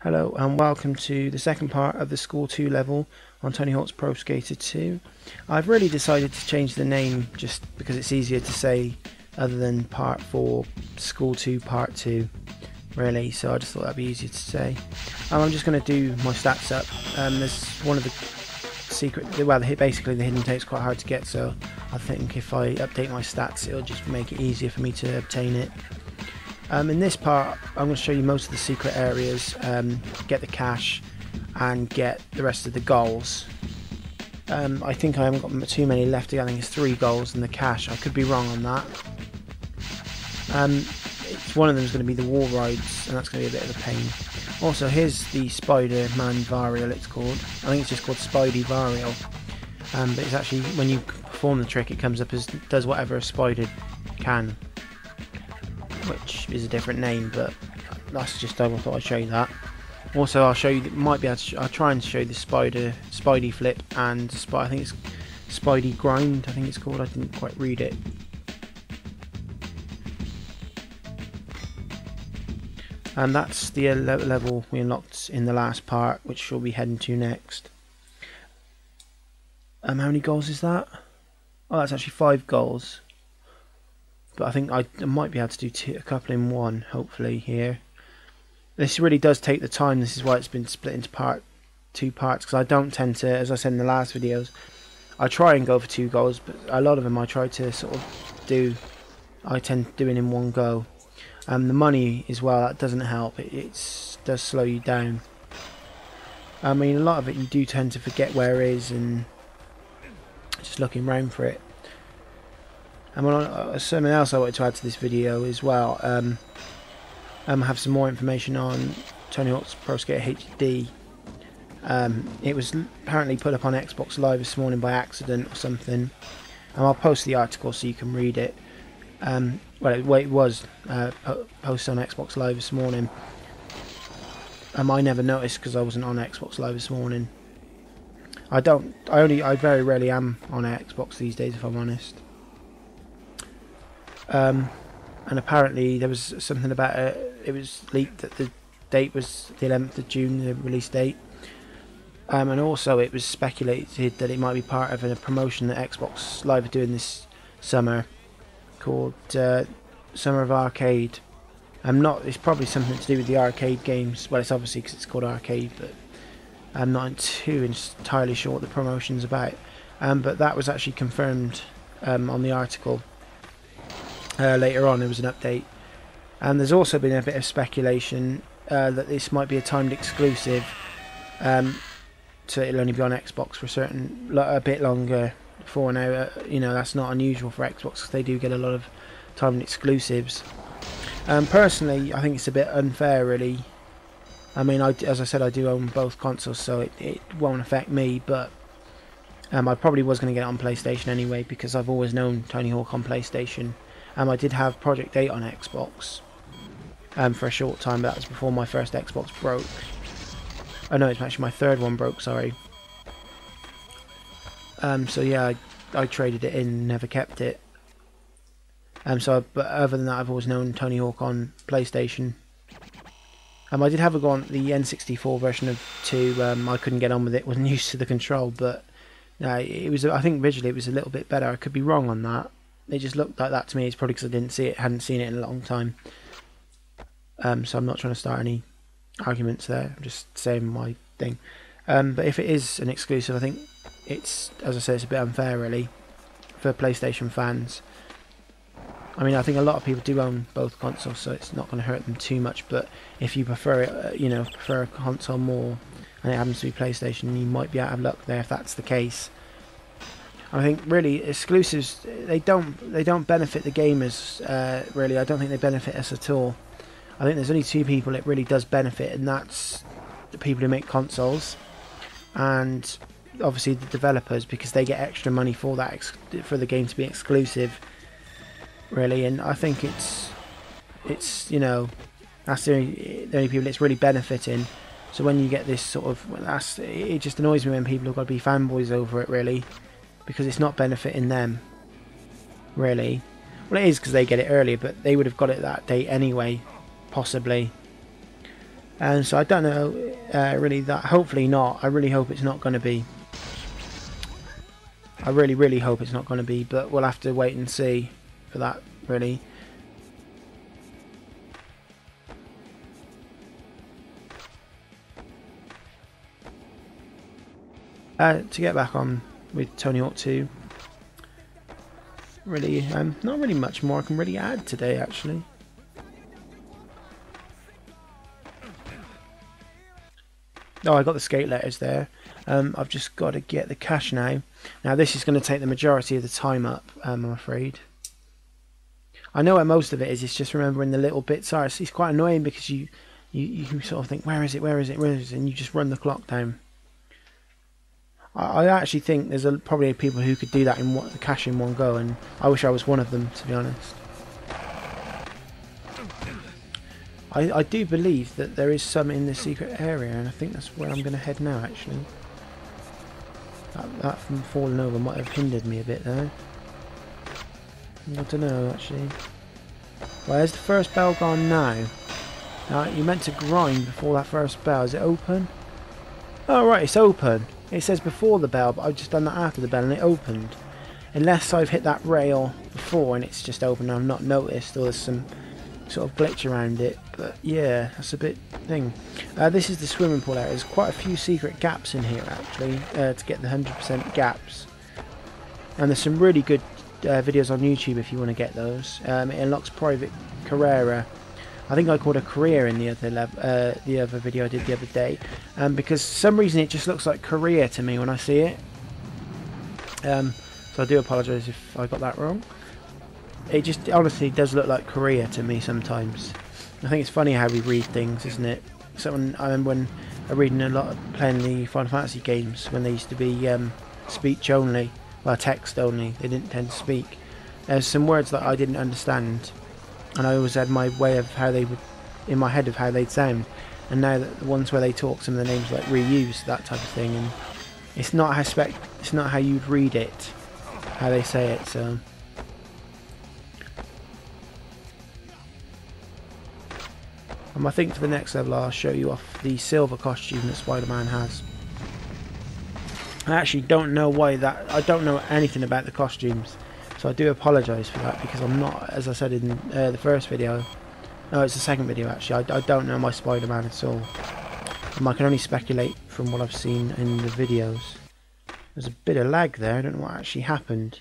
Hello and welcome to the second part of the School 2 level on Tony Hawk's Pro Skater 2. I've really decided to change the name just because it's easier to say other than Part 4, School 2 Part 2 really, so I just thought that'd be easier to say. I'm just going to do my stats up. There's one of the basically the hidden tape's quite hard to get, so I think if I update my stats it'll just make it easier for me to obtain it. In this part I'm going to show you most of the secret areas, get the cash and get the rest of the goals. I think I haven't got too many left. I think it's 3 goals and the cash. I could be wrong on that. One of them is going to be the wall rides, and that's going to be a bit of a pain. Also, here's the Spider-Man Varial, it's called. I think it's just called Spidey Varial. But it's actually, when you perform the trick, it comes up as does whatever a spider can, which is a different name, but that's just, I thought I'd show you that. Also, I'll show you, I'll try and show you the Spidey flip, and I think it's Spidey grind, I think it's called. I didn't quite read it. And that's the level we unlocked in the last part, which we'll be heading to next. How many goals is that? Oh, that's actually 5 goals. But I think I might be able to do a couple in one, hopefully, here. This really does take the time. This is why it's been split into 2 parts, because I don't tend to, as I said in the last videos, I try and go for 2 goals, but a lot of them I try to sort of I tend to do it in one go. The money as well, that doesn't help. It does slow you down. I mean, a lot of it you do tend to forget where it is and just looking around for it. And something else I wanted to add to this video as well. Have some more information on Tony Hawk's Pro Skater HD. It was apparently put up on Xbox Live this morning by accident or something. And I'll post the article so you can read it. Well, it was posted on Xbox Live this morning. I never noticed because I wasn't on Xbox Live this morning. I very rarely am on Xbox these days, if I'm honest. And apparently there was something about it was leaked that the date was the 11th of June, the release date. And also it was speculated that it might be part of a promotion that Xbox Live are doing this summer, called Summer of Arcade. It's probably something to do with the arcade games. Well, it's obviously because it's called arcade, but I'm not too entirely sure what the promotion's about. But that was actually confirmed on the article. Later on there was an update, and there's also been a bit of speculation that this might be a timed exclusive, so it'll only be on Xbox for a bit longer for now. That's not unusual for Xbox because they do get a lot of timed exclusives. Personally, I think it's a bit unfair, really. I mean, as I said, I do own both consoles, so it won't affect me, but I probably was going to get it on PlayStation anyway because I've always known Tony Hawk on PlayStation. I did have Project 8 on Xbox for a short time, but that was before my first Xbox broke. Oh no, it's actually my third one broke, sorry. So yeah, I traded it in, never kept it. But other than that, I've always known Tony Hawk on PlayStation. I did have a go on the N64 version of 2. I couldn't get on with it, wasn't used to the control, but it was. I think visually it was a little bit better. I could be wrong on that. It just looked like that to me. It's probably because I didn't see it, hadn't seen it in a long time. So I'm not trying to start any arguments there. I'm just saying my thing. But if it is an exclusive, I think it's, as I said, it's a bit unfair really for PlayStation fans. I mean, I think a lot of people do own both consoles, so it's not going to hurt them too much. But if you prefer it, prefer a console more, and it happens to be PlayStation, you might be out of luck there if that's the case. I think really exclusives, they don't benefit the gamers really. I don't think they benefit us at all. I think there's only 2 people it really does benefit, and that's the people who make consoles, and obviously the developers, because they get extra money for that for the game to be exclusive, really. And I think it's that's the only people it's really benefiting. So when you get this sort of, it just annoys me when people have got to be fanboys over it, really. Because it's not benefiting them, really. Well, it is because they get it earlier, but they would have got it that date anyway, possibly. And so I don't know really that. Hopefully not. I really hope it's not going to be. I really hope it's not going to be, but we'll have to wait and see for that, really. To get back on with Tony Hawk 2, really, not really much more I can really add today, actually. Oh, I got the skate letters there. I've just got to get the cash now. Now this is going to take the majority of the time up, I'm afraid. I know where most of it is, it's just remembering the little bits are. It's quite annoying because you sort of think, where is it, and you just run the clock down. I actually think there's probably people who could do that in the cash in one go, and I wish I was one of them, to be honest. I do believe that there is some in the secret area, and I think that's where I'm going to head now, actually. That from falling over might have hindered me a bit there. I don't know, actually. Where's the first bell gone now? Now, you meant to grind before that first bell. Is it open? Oh, right, it's open. It says before the bell, but I've just done that after the bell and it opened. Unless I've hit that rail before and it's just open and I've not noticed, or there's some sort of glitch around it. But yeah, that's a bit thing. This is the swimming pool area. There's quite a few secret gaps in here, actually, to get the 100% gaps. And there's some really good videos on YouTube if you want to get those. It unlocks private Carrera. I think I called a career in the other video I did the other day, because for some reason it just looks like Korea to me when I see it. So I do apologise if I got that wrong. It just honestly does look like Korea to me sometimes. I think it's funny how we read things, isn't it? I remember when I was reading a lot, playing the Final Fantasy games when they used to be speech only, well, text only. They didn't tend to speak. There's some words that I didn't understand. And I always had my way of how they would, in my head of how they'd sound. And now that the ones where they talk, some of the names like reuse, that type of thing, and it's not how you'd read it, how they say it. So I think for the next level I'll show you off the silver costume that Spider-Man has. I actually don't know why that. I don't know anything about the costumes. So I do apologise for that, because I'm not, as I said in the first video, no, it's the second video actually, I don't know my Spider-Man at all. I can only speculate from what I've seen in the videos. There's a bit of lag there, I don't know what actually happened.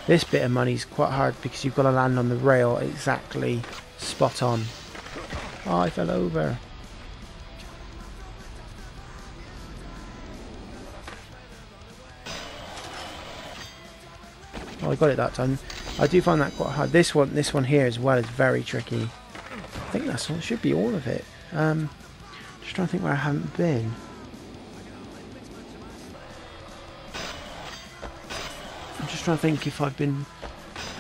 This bit of money is quite hard because you've got to land on the rail exactly spot on. Oh, I fell over. Oh, I got it that time. I do find that quite hard. This one here as well is very tricky. I think that's all. Should be all of it. Just trying to think where I haven't been. I'm just trying to think if I've been,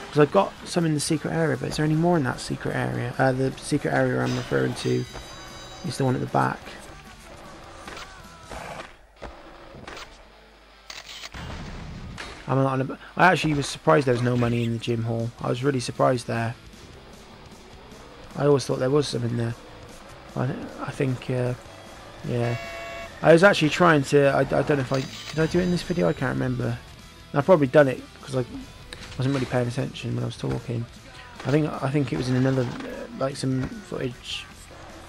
because I've got some in the secret area, but is there any more in that secret area? The secret area I'm referring to is the one at the back. I actually was surprised there was no money in the gym hall. I was really surprised there. I always thought there was some in there. I think, yeah. I was actually trying to. I don't know if did I do it in this video? I can't remember. I've probably done it because I wasn't really paying attention when I was talking. I think it was in another, like some footage.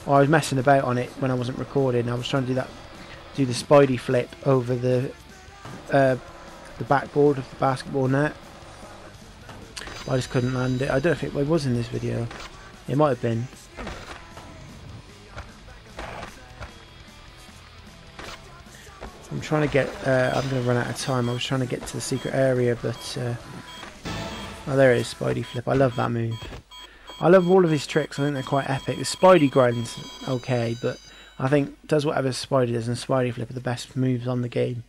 Or I was messing about on it when I wasn't recording. I was trying to do the Spidey flip over the backboard of the basketball net. But I just couldn't land it. I don't know if it was in this video. It might have been. I'm trying to get, I'm going to run out of time. I was trying to get to the secret area, but oh, there it is, Spidey flip. I love that move. I love all of his tricks. I think they're quite epic. The Spidey grind's okay, but I think does whatever Spidey does, and Spidey Flip are the best moves on the game.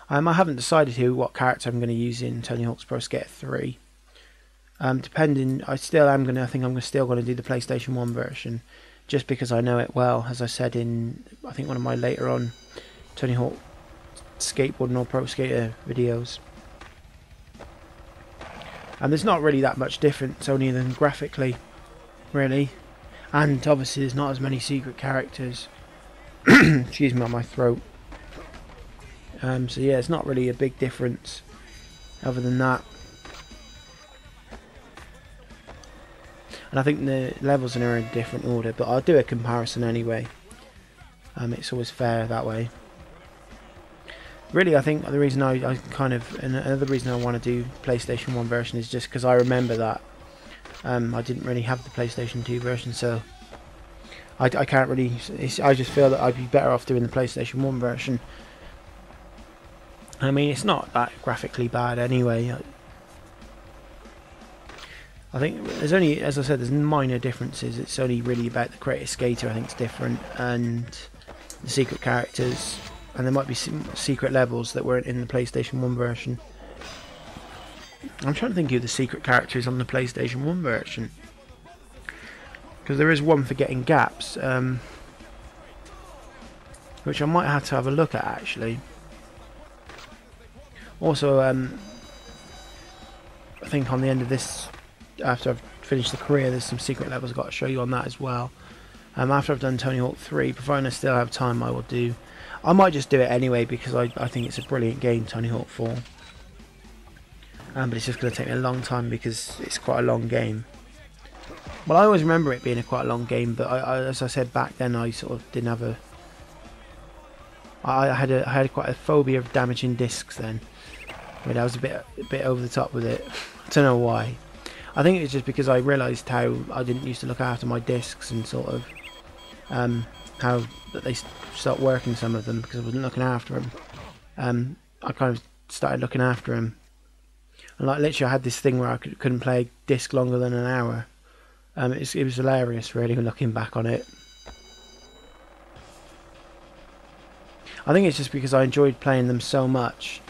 I haven't decided what character I'm going to use in Tony Hawk's Pro Skater 3. Depending, I think I'm still going to do the PlayStation 1 version, just because I know it well, as I said in, I think one of my later on Tony Hawk skateboarding or Pro Skater videos. And there's not really that much difference, only than graphically, really. And obviously there's not as many secret characters. Excuse me, on my throat. So yeah, it's not really a big difference other than that. And I think the levels are in a different order, but I'll do a comparison anyway. It's always fair that way. Really, I think the reason another reason I want to do PlayStation 1 version is just because I remember that I didn't really have the PlayStation 2 version, so I can't really. I just feel that I'd be better off doing the PlayStation 1 version. I mean, it's not that graphically bad anyway. I think there's only, as I said, there's minor differences. It's only really about the Creator Skater, I think, is different, and the secret characters, and there might be some secret levels that weren't in the PlayStation 1 version. I'm trying to think who the secret character is on the PlayStation 1 version, because there is one for getting gaps, which I might have to have a look at actually. Also, I think on the end of this, after I've finished the career, there's some secret levels I've got to show you on that as well. After I've done Tony Hawk 3, providing I still have time, I might just do it anyway, because I think it's a brilliant game, Tony Hawk 4. But it's just going to take me a long time because it's quite a long game. Well, I always remember it being quite a long game, but as I said back then, I sort of didn't have I had quite a phobia of damaging discs then. I mean, I was a bit over the top with it. I don't know why. I think it's just because I realised how I didn't used to look after my discs, and sort of how that they stopped working, some of them, because I wasn't looking after them. I kind of started looking after them, and like literally I had this thing where I couldn't play a disc longer than an hour. It was hilarious, really, looking back on it. I think it's just because I enjoyed playing them so much.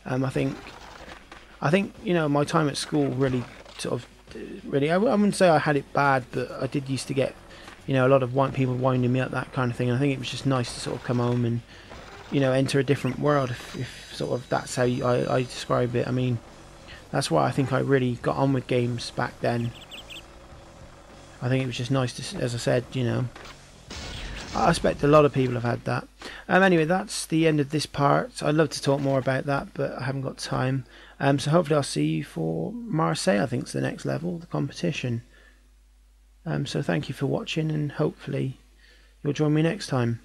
I think you know, my time at school really I wouldn't say I had it bad, but I did used to get, you know, a lot of people winding me up, that kind of thing. And I think it was just nice to sort of come home and, you know, enter a different world, if sort of that's how I describe it. I mean, that's why I think I really got on with games back then. I think it was just nice to, as I said, you know, I expect a lot of people have had that. Anyway, that's the end of this part. I'd love to talk more about that, but I haven't got time. So hopefully I'll see you for Marseille, I think is the next level, the competition. So thank you for watching, and hopefully you'll join me next time.